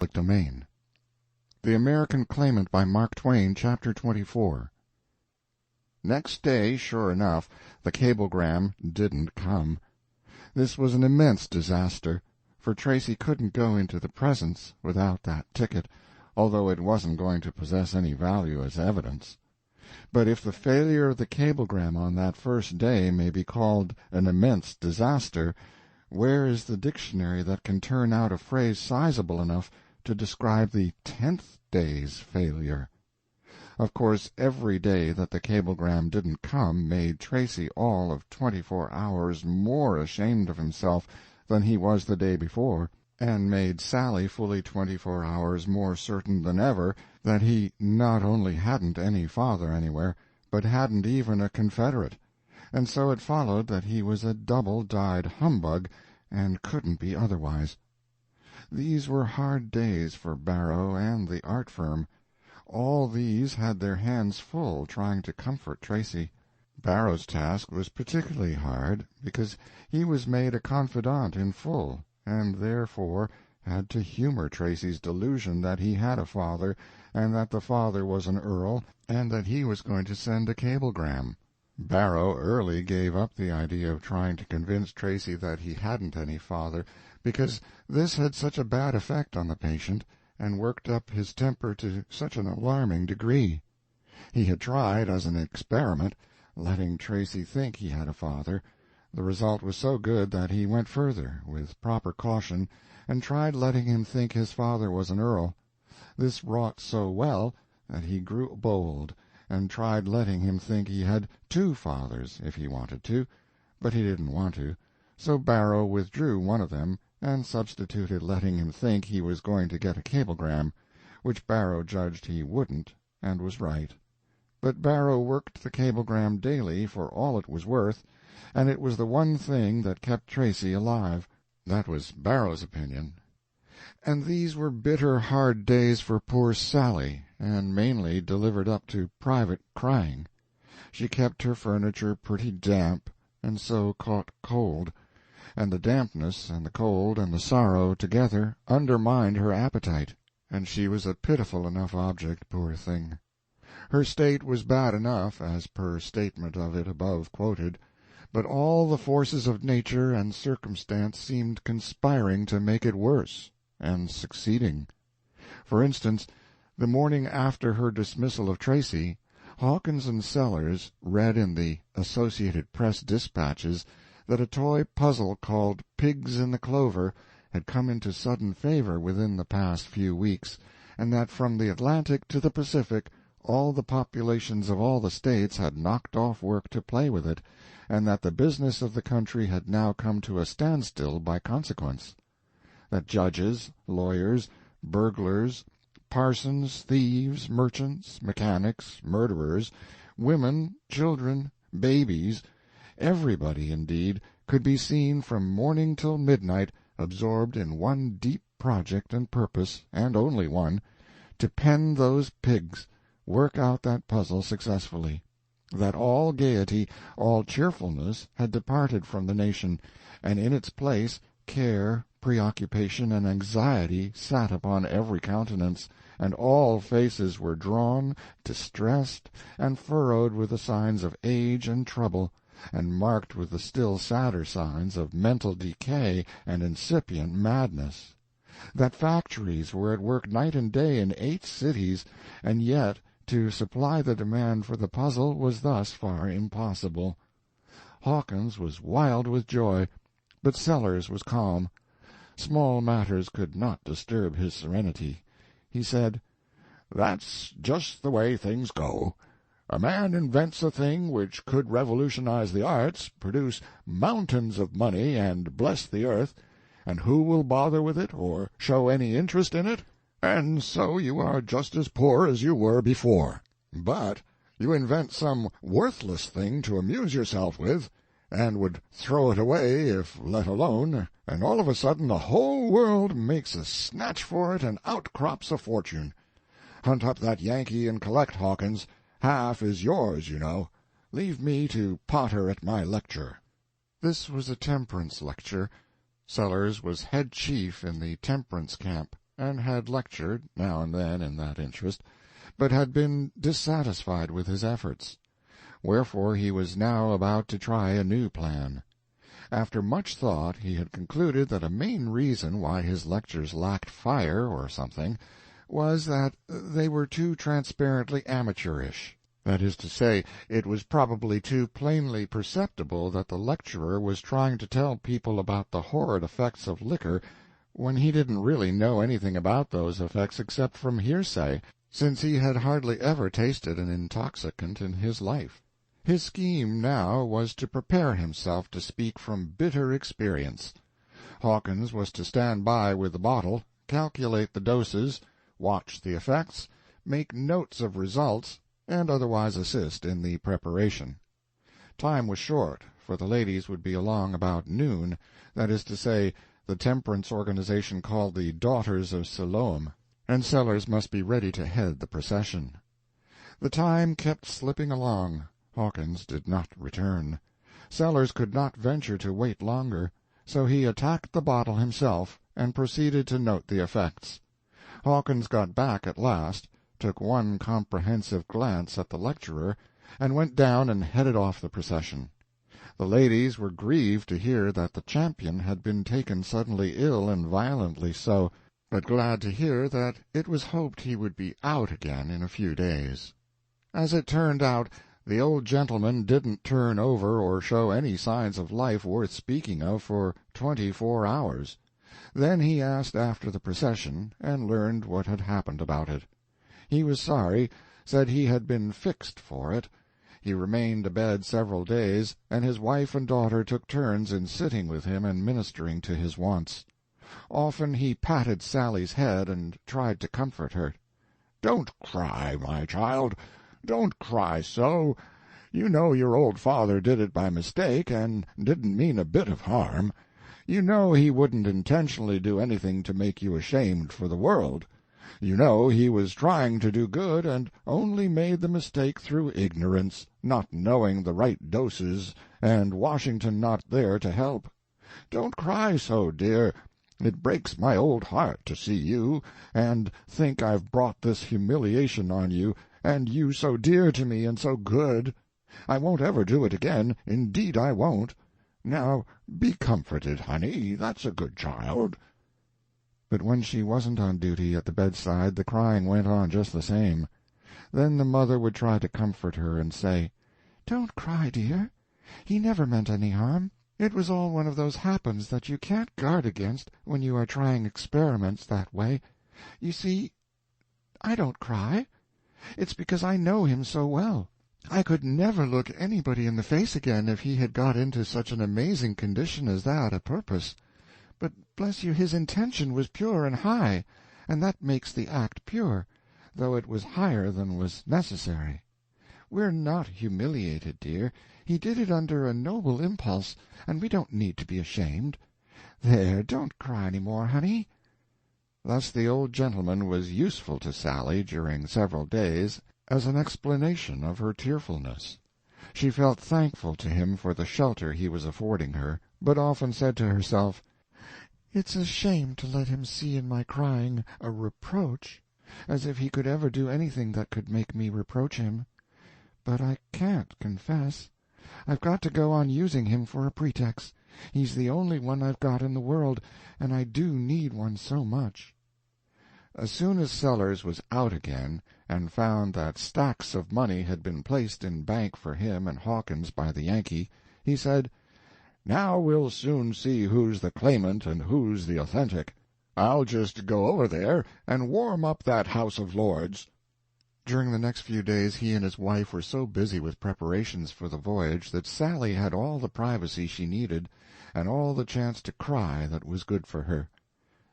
Public Domain. The American Claimant by Mark Twain, Chapter 24. Next day, sure enough, the cablegram didn't come. This was an immense disaster, for Tracy couldn't go into the presence without that ticket, although it wasn't going to possess any value as evidence. But if the failure of the cablegram on that first day may be called an immense disaster, where is the dictionary that can turn out a phrase sizable enough to describe the 10th day's failure? Of course, every day that the cablegram didn't come made Tracy all of 24 hours more ashamed of himself than he was the day before, and made Sally fully 24 hours more certain than ever that he not only hadn't any father anywhere, but hadn't even a confederate, and so it followed that he was a double-dyed humbug, and couldn't be otherwise. These were hard days for Barrow and the art firm. All these had their hands full trying to comfort Tracy. Barrow's task was particularly hard, because he was made a confidant in full, and therefore had to humor Tracy's delusion that he had a father, and that the father was an earl, and that he was going to send a cablegram. Barrow early gave up the idea of trying to convince Tracy that he hadn't any father, because this had such a bad effect on the patient, and worked up his temper to such an alarming degree. He had tried, as an experiment, letting Tracy think he had a father. The result was so good that he went further, with proper caution, and tried letting him think his father was an earl. This wrought so well that he grew bold, and tried letting him think he had 2 fathers, if he wanted to, but he didn't want to, so Barrow withdrew one of them, and substituted letting him think he was going to get a cablegram, which Barrow judged he wouldn't, and was right. But Barrow worked the cablegram daily for all it was worth, and it was the one thing that kept Tracy alive. That was Barrow's opinion. And these were bitter, hard days for poor Sally, and mainly delivered up to private crying. She kept her furniture pretty damp, and so caught cold, and the dampness and the cold and the sorrow together undermined her appetite, and she was a pitiful enough object, poor thing. Her state was bad enough, as per statement of it above quoted, but all the forces of nature and circumstance seemed conspiring to make it worse, and succeeding. For instance, the morning after her dismissal of Tracy, Hawkins and Sellers read in the Associated Press dispatches that a toy puzzle called Pigs in the Clover had come into sudden favor within the past few weeks, and that from the Atlantic to the Pacific all the populations of all the states had knocked off work to play with it, and that the business of the country had now come to a standstill by consequence. That judges, lawyers, burglars, parsons, thieves, merchants, mechanics, murderers, women, children, babies, everybody, indeed, could be seen from morning till midnight absorbed in one deep project and purpose, and only one, to pen those pigs, work out that puzzle successfully. That all gaiety, all cheerfulness had departed from the nation, and in its place care, preoccupation, and anxiety sat upon every countenance, and all faces were drawn, distressed, and furrowed with the signs of age and trouble, and marked with the still sadder signs of mental decay and incipient madness. That factories were at work night and day in 8 cities, and yet to supply the demand for the puzzle was thus far impossible. Hawkins was wild with joy, but Sellers was calm. Small matters could not disturb his serenity. He said, "That's just the way things go. A man invents a thing which could revolutionize the arts, produce mountains of money, and bless the earth, and who will bother with it, or show any interest in it? And so you are just as poor as you were before. But you invent some worthless thing to amuse yourself with, and would throw it away if let alone, and all of a sudden the whole world makes a snatch for it and out crops a fortune. Hunt up that Yankee and collect, Hawkins. Half is yours, you know. Leave me to potter at my lecture." This was a temperance lecture. Sellers was head chief in the temperance camp. and had lectured, now and then, in that interest, but had been dissatisfied with his efforts. Wherefore he was now about to try a new plan. After much thought he had concluded that a main reason why his lectures lacked fire, or something, was that they were too transparently amateurish. That is to say, it was probably too plainly perceptible that the lecturer was trying to tell people about the horrid effects of liquor when he didn't really know anything about those effects except from hearsay, since he had hardly ever tasted an intoxicant in his life. His scheme now was to prepare himself to speak from bitter experience. Hawkins was to stand by with the bottle, calculate the doses, watch the effects, make notes of results, and otherwise assist in the preparation. Time was short, for the ladies would be along about noon, that is to say, the temperance organization called the Daughters of Siloam, and Sellers must be ready to head the procession. The time kept slipping along. Hawkins did not return. Sellers could not venture to wait longer, so he attacked the bottle himself and proceeded to note the effects. Hawkins got back at last, took one comprehensive glance at the lecturer, and went down and headed off the procession. The ladies were grieved to hear that the champion had been taken suddenly ill, and violently so, but glad to hear that it was hoped he would be out again in a few days. As it turned out, the old gentleman didn't turn over or show any signs of life worth speaking of for 24 hours. Then he asked after the procession, and learned what had happened about it. He was sorry, said he had been fixed for it. He remained abed several days, and his wife and daughter took turns in sitting with him and ministering to his wants. Often he patted Sally's head and tried to comfort her. "Don't cry, my child, don't cry so. You know your old father did it by mistake, and didn't mean a bit of harm. You know he wouldn't intentionally do anything to make you ashamed for the world. You know he was trying to do good, and only made the mistake through ignorance, not knowing the right doses, and Washington not there to help. Don't cry so, dear. It breaks my old heart to see you, and think I've brought this humiliation on you, and you so dear to me and so good. I won't ever do it again, indeed I won't. Now be comforted, honey, that's a good child." But when she wasn't on duty at the bedside the crying went on just the same. Then the mother would try to comfort her and say, "Don't cry, dear. He never meant any harm. It was all one of those happens that you can't guard against when you are trying experiments that way. You see, I don't cry. It's because I know him so well. I could never look anybody in the face again if he had got into such an amazing condition as that a purpose. But, bless you, his intention was pure and high, and that makes the act pure, though it was higher than was necessary. We're not humiliated, dear. He did it under a noble impulse, and we don't need to be ashamed. There, don't cry any more, honey." Thus the old gentleman was useful to Sally during several days as an explanation of her tearfulness. She felt thankful to him for the shelter he was affording her, but often said to herself, "It's a shame to let him see in my crying a reproach, as if he could ever do anything that could make me reproach him. But I can't confess. I've got to go on using him for a pretext. He's the only one I've got in the world, and I do need one so much." As soon as Sellers was out again, and found that stacks of money had been placed in bank for him and Hawkins by the Yankee, he said, "Now we'll soon see who's the claimant and who's the authentic. I'll just go over there and warm up that House of Lords." During the next few days he and his wife were so busy with preparations for the voyage that Sally had all the privacy she needed, and all the chance to cry that was good for her.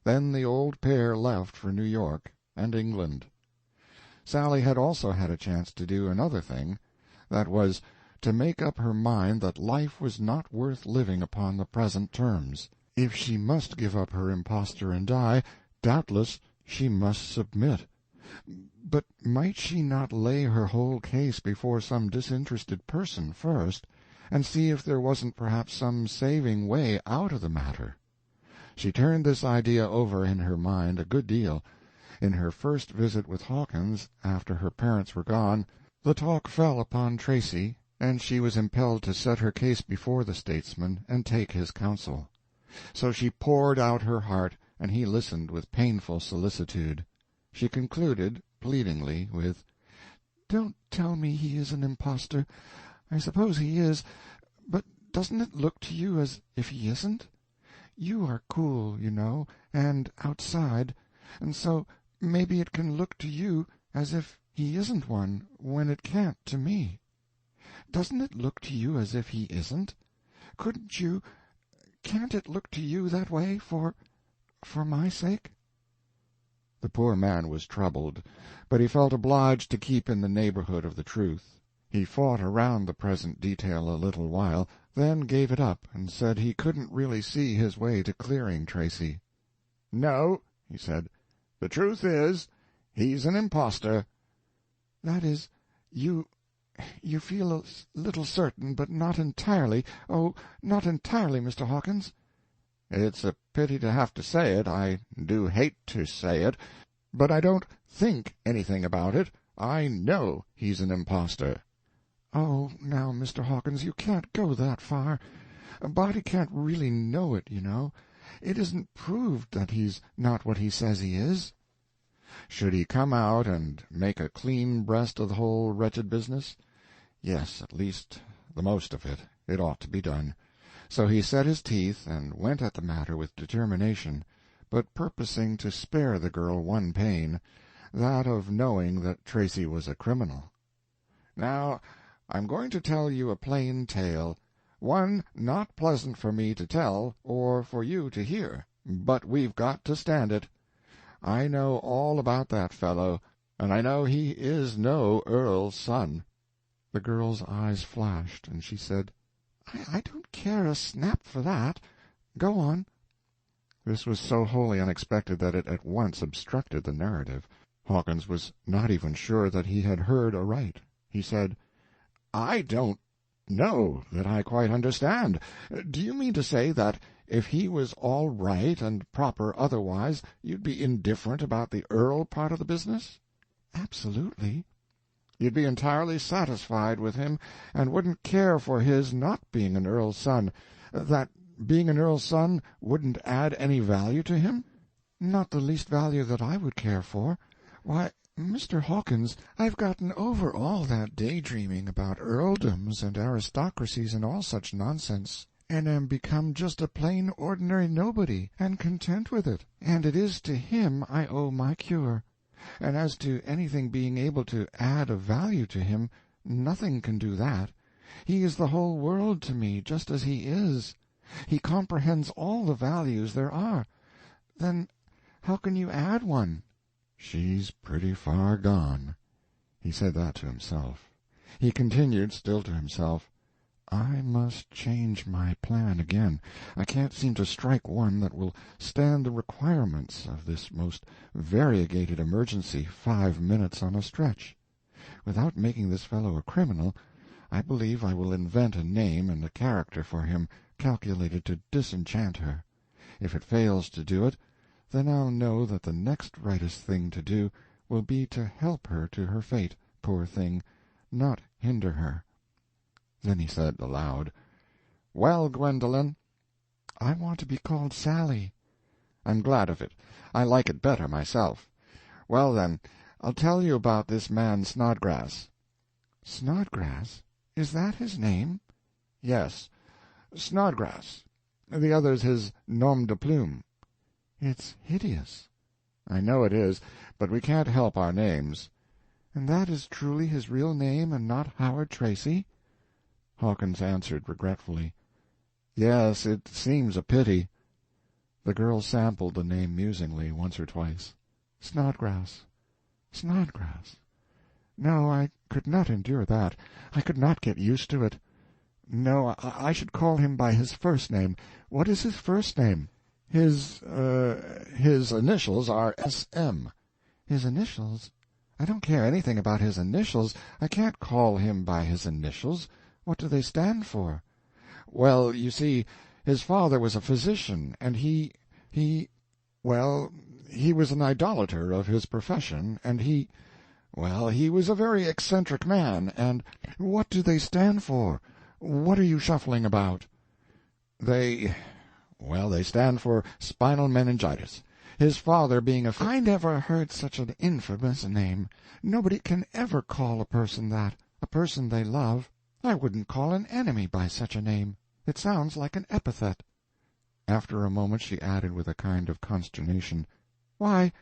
Then the old pair left for New York and England. Sally had also had a chance to do another thing, that was, to make up her mind that life was not worth living upon the present terms. If she must give up her impostor and die, doubtless she must submit. But might she not lay her whole case before some disinterested person first, and see if there wasn't perhaps some saving way out of the matter? She turned this idea over in her mind a good deal. In her first visit with Hawkins, after her parents were gone, the talk fell upon Tracy, and she was impelled to set her case before the statesman and take his counsel. So she poured out her heart, and he listened with painful solicitude. She concluded, pleadingly, with, "Don't tell me he is an impostor. I suppose he is, but doesn't it look to you as if he isn't? You are cool, you know, and outside, and so maybe it can look to you as if he isn't one, when it can't to me. Doesn't it look to you as if he isn't? Can't it look to you that way for my sake?" The poor man was troubled, but he felt obliged to keep in the neighborhood of the truth. He fought around the present detail a little while, then gave it up, and said he couldn't really see his way to clearing Tracy. "No," he said, "the truth is, he's an impostor." "That is, you feel a little certain, but not entirely. Oh, not entirely, Mr. Hawkins." "It's a pity to have to say it. I do hate to say it. But I don't think anything about it. I know he's an impostor." "Oh, now, Mr. Hawkins, you can't go that far. A body can't really know it, you know. It isn't proved that he's not what he says he is." Should he come out and make a clean breast of the whole wretched business? Yes, at least the most of it. It ought to be done. So he set his teeth and went at the matter with determination, but purposing to spare the girl one pain, that of knowing that Tracy was a criminal. "Now, I'm going to tell you a plain tale, one not pleasant for me to tell or for you to hear, but we've got to stand it. I know all about that fellow, and I know he is no earl's son." The girl's eyes flashed, and she said, I don't care a snap for that. Go on." This was so wholly unexpected that it at once obstructed the narrative. Hawkins was not even sure that he had heard aright. He said, "I don't know that I quite understand. Do you mean to say that if he was all right and proper otherwise, you'd be indifferent about the earl part of the business?" "Absolutely." "You'd be entirely satisfied with him, and wouldn't care for his not being an earl's son? That being an earl's son wouldn't add any value to him?" "Not the least value that I would care for. Why, Mr. Hawkins, I've gotten over all that daydreaming about earldoms and aristocracies and all such nonsense, and am become just a plain ordinary nobody, and content with it, and it is to him I owe my cure. And as to anything being able to add a value to him, nothing can do that. He is the whole world to me, just as he is. He comprehends all the values there are. Then how can you add one?" "She's pretty far gone." He said that to himself. He continued, still to himself, "I must change my plan again. I can't seem to strike one that will stand the requirements of this most variegated emergency 5 minutes on a stretch. Without making this fellow a criminal, I believe I will invent a name and a character for him calculated to disenchant her. If it fails to do it, then I'll know that the next rightest thing to do will be to help her to her fate, poor thing, not hinder her." Then he said aloud, "Well, Gwendolen?" "I want to be called Sally." "I'm glad of it. I like it better myself. Well, then, I'll tell you about this man Snodgrass." "Snodgrass? Is that his name?" "Yes, Snodgrass. The other's his nom de plume." "It's hideous." "I know it is, but we can't help our names." "And that is truly his real name, and not Howard Tracy?" Hawkins answered regretfully, "Yes, it seems a pity." The girl sampled the name musingly once or twice. "Snodgrass, Snodgrass. No, I could not endure that. I could not get used to it. No, I should call him by his first name. What is his first name?" His initials are S.M." "His initials? I don't care anything about his initials. I can't call him by his initials. What do they stand for?" "Well, you see, his father was a physician, and he Well, he was an idolater of his profession, and he was a very eccentric man, and— What do they stand for? What are you shuffling about? They stand for spinal meningitis. His father being a— I never heard such an infamous name. Nobody can ever call a person that, a person they love. I wouldn't call an enemy by such a name. It sounds like an epithet. After a moment she added with a kind of consternation, "Why,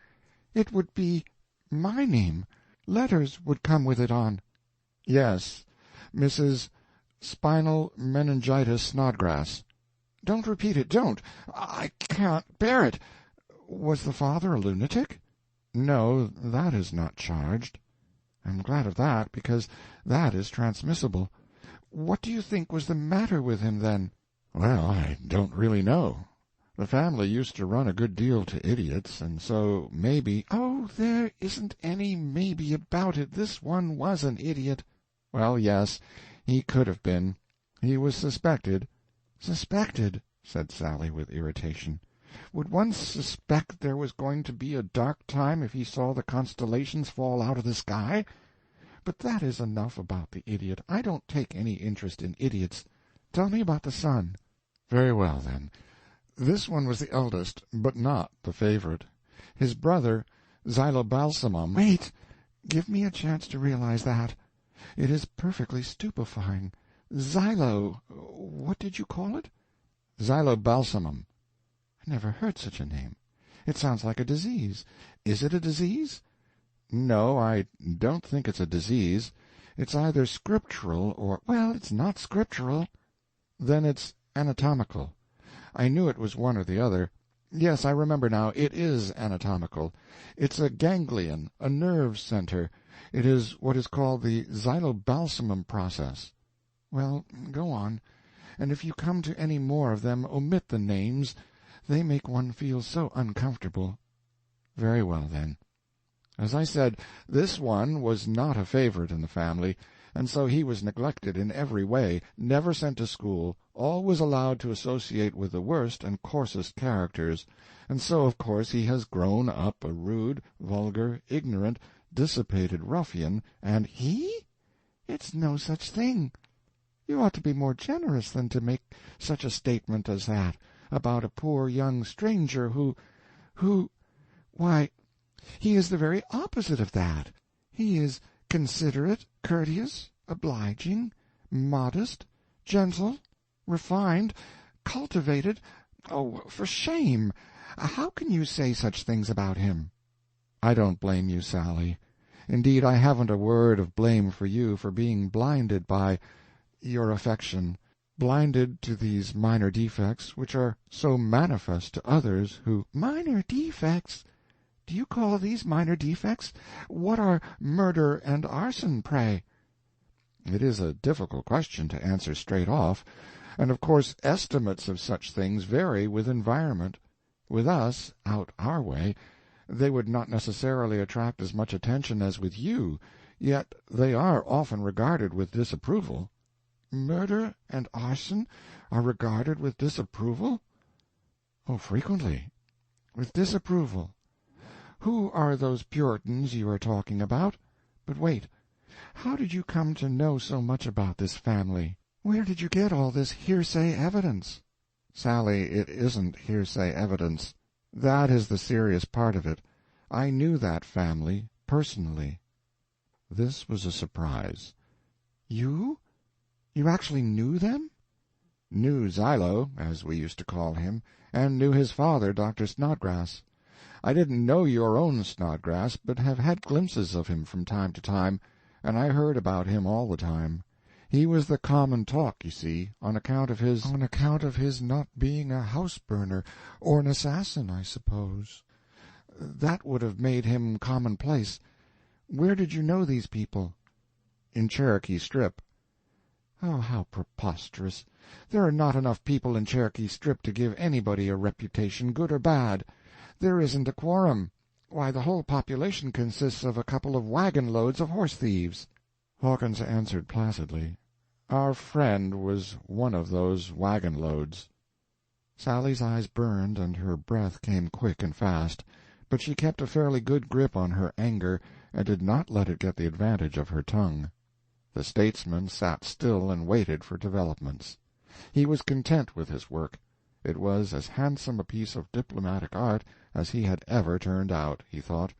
it would be my name. Letters would come with it on." "Yes, Mrs. Spinal Meningitis Snodgrass." "Don't repeat it, don't. I can't bear it. Was the father a lunatic?" "No, that is not charged." "I'm glad of that, because that is transmissible. What do you think was the matter with him, then?" "Well, I don't really know. The family used to run a good deal to idiots, and so maybe—" "Oh, there isn't any maybe about it. This one was an idiot." "Well, yes, he could have been. He was suspected." "Suspected?" said Sally, with irritation. "Would one suspect there was going to be a dark time if he saw the constellations fall out of the sky? But that is enough about the idiot. I don't take any interest in idiots. Tell me about the son." "Very well, then. This one was the eldest, but not the favorite. His brother, Xylobalsamum—" "Wait! Give me a chance to realize that. It is perfectly stupefying. What did you call it?" "Xylobalsamum." "I never heard such a name. It sounds like a disease. Is it a disease?" "No, I don't think it's a disease. It's either scriptural or—" "Well, it's not scriptural." "Then it's anatomical. I knew it was one or the other. Yes, I remember now. It is anatomical. It's a ganglion, a nerve center. It is what is called the xylobalsamum process." "Well, go on. And if you come to any more of them, omit the names. They make one feel so uncomfortable." "Very well, then. As I said, this one was not a favorite in the family, and so he was neglected in every way, never sent to school, always allowed to associate with the worst and coarsest characters, and so of course he has grown up a rude, vulgar, ignorant, dissipated ruffian, and—" "He? It's no such thing. You ought to be more generous than to make such a statement as that about a poor young stranger why, he is the very opposite of that. He is considerate, courteous, obliging, modest, gentle, refined, cultivated. Oh, for shame! How can you say such things about him?" "I don't blame you, Sally. Indeed, I haven't a word of blame for you for being blinded by your affection, blinded to these minor defects which are so manifest to others who—" "Minor defects? Do you call these minor defects? What are murder and arson, pray?" "It is a difficult question to answer straight off, and of course estimates of such things vary with environment. With us, out our way, they would not necessarily attract as much attention as with you, yet they are often regarded with disapproval." "Murder and arson are regarded with disapproval?" "Oh, frequently." "With disapproval. Who are those Puritans you are talking about? But wait. How did you come to know so much about this family? Where did you get all this hearsay evidence?" "Sally, it isn't hearsay evidence. That is the serious part of it. I knew that family personally." This was a surprise. "You? You actually knew them?" "Knew Xylo, as we used to call him, and knew his father, Dr. Snodgrass. I didn't know your own Snodgrass, but have had glimpses of him from time to time, and I heard about him all the time. He was the common talk, you see, on account of his—" "On account of his not being a house-burner or an assassin, I suppose. That would have made him commonplace. Where did you know these people?" "In Cherokee Strip." "Oh, how preposterous! There are not enough people in Cherokee Strip to give anybody a reputation, good or bad. There isn't a quorum. Why, the whole population consists of a couple of wagon-loads of horse-thieves." Hawkins answered placidly, "Our friend was one of those wagon-loads." Sally's eyes burned and her breath came quick and fast, but she kept a fairly good grip on her anger and did not let it get the advantage of her tongue. The statesman sat still and waited for developments. He was content with his work. It was as handsome a piece of diplomatic art as he had ever turned out, he thought.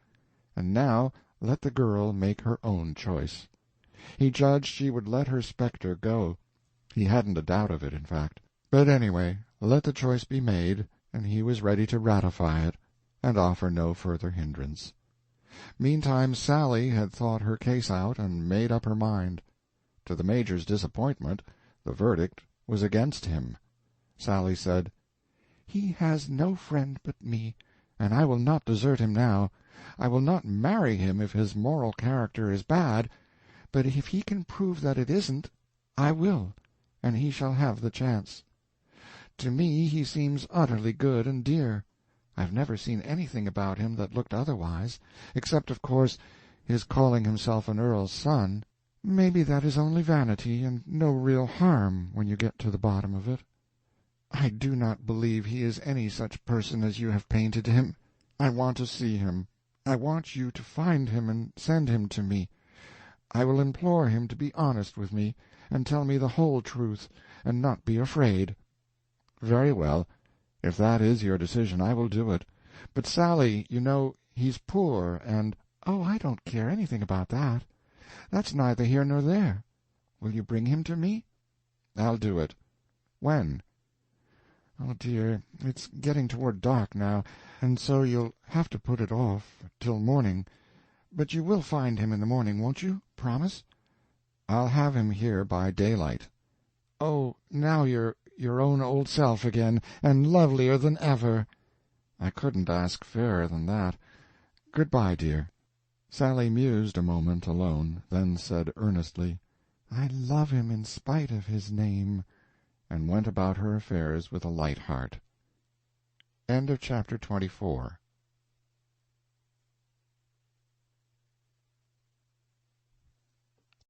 And now let the girl make her own choice. He judged she would let her spectre go. He hadn't a doubt of it, in fact. But anyway, let the choice be made, and he was ready to ratify it, and offer no further hindrance. Meantime Sally had thought her case out and made up her mind. To the Major's disappointment, the verdict was against him. Sally said, "He has no friend but me, and I will not desert him now. I will not marry him if his moral character is bad, but if he can prove that it isn't, I will, and he shall have the chance. To me he seems utterly good and dear. I've never seen anything about him that looked otherwise, except, of course, his calling himself an earl's son. Maybe that is only vanity, and no real harm when you get to the bottom of it. I do not believe he is any such person as you have painted him. I want to see him. I want you to find him and send him to me. I will implore him to be honest with me, and tell me the whole truth, and not be afraid." "Very well. If that is your decision, I will do it. But, Sally, you know, he's poor, and—" "Oh, I don't care anything about that. That's neither here nor there. Will you bring him to me?" "I'll do it. When?" "Oh, dear, it's getting toward dark now, and so you'll have to put it off till morning. But you will find him in the morning, won't you? Promise." "I'll have him here by daylight." "Oh, now you're your own old self again, and lovelier than ever." "I couldn't ask fairer than that. Good-bye, dear." Sally mused a moment alone, then said earnestly, "I love him in spite of his name," and went about her affairs with a light heart. Chapter 24